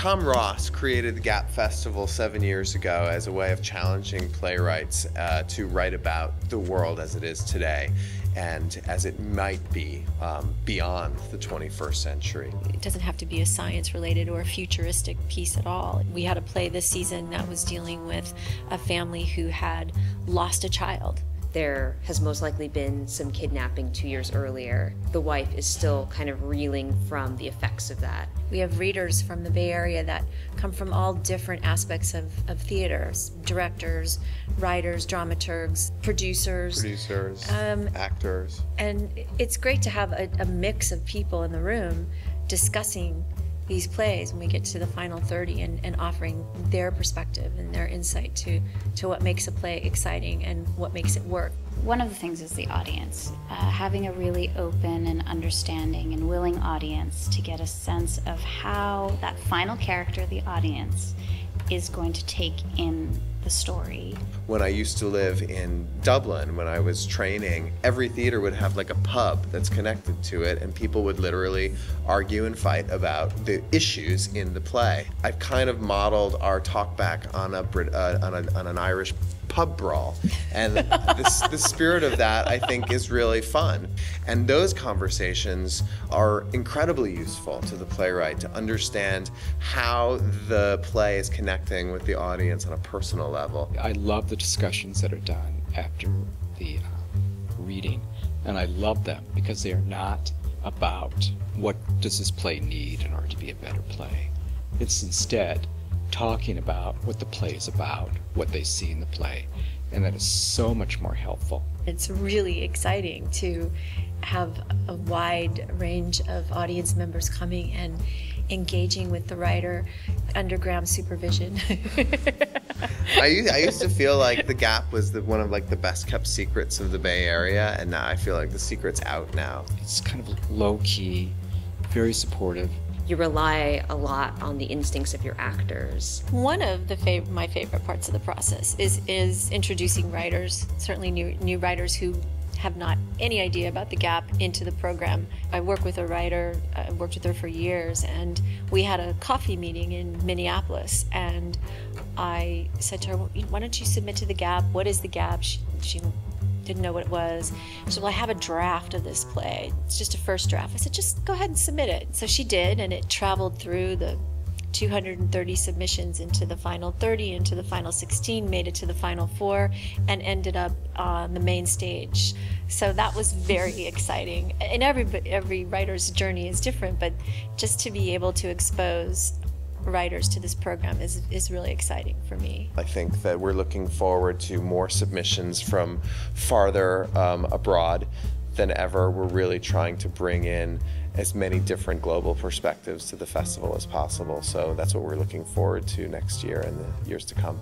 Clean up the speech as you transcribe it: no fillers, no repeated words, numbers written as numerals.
Tom Ross created the Gap Festival 7 years ago as a way of challenging playwrights to write about the world as it is today and as it might be beyond the 21st century. It doesn't have to be a science-related or a futuristic piece at all. We had a play this season that was dealing with a family who had lost a child. There has most likely been some kidnapping 2 years earlier. The wife is still kind of reeling from the effects of that. We have readers from the Bay Area that come from all different aspects of theater: directors, writers, dramaturgs, producers, actors. And it's great to have a mix of people in the room discussing these plays when we get to the final 30 and offering their perspective and their insight to what makes a play exciting and what makes it work. One of the things is the audience. Having a really open and understanding and willing audience to get a sense of how that final character, the audience, is going to take in the story. When I used to live in Dublin, when I was training, every theater would have like a pub that's connected to it, and people would literally argue and fight about the issues in the play. I've kind of modeled our talkback on an Irish pub brawl, and the spirit of that, I think, is really fun. And those conversations are incredibly useful to the playwright to understand how the play is connecting with the audience on a personal level. I love the discussions that are done after the reading, and I love them because they are not about what does this play need in order to be a better play. It's instead talking about what the play is about, what they see in the play, and that is so much more helpful. It's really exciting to have a wide range of audience members coming and engaging with the writer, underground supervision. I used to feel like the Gap was one of the best kept secrets of the Bay Area, and now I feel like the secret's out now. It's kind of low-key, very supportive. You rely a lot on the instincts of your actors. One of my favorite parts of the process is introducing writers, certainly new writers who have not any idea about the Gap, into the program. I work with a writer, I worked with her for years, and we had a coffee meeting in Minneapolis, and I said to her, why don't you submit to the Gap? What is the Gap? She didn't know what it was. She said, well, I have a draft of this play. It's just a first draft. I said, just go ahead and submit it. So she did, and it traveled through the 230 submissions into the final 30, into the final 16, made it to the final 4, and ended up on the main stage. So that was very exciting. And every writer's journey is different, but just to be able to expose writers to this program is really exciting for me. I think that we're looking forward to more submissions from farther abroad than ever. We're really trying to bring in as many different global perspectives to the festival as possible. So that's what we're looking forward to next year and the years to come.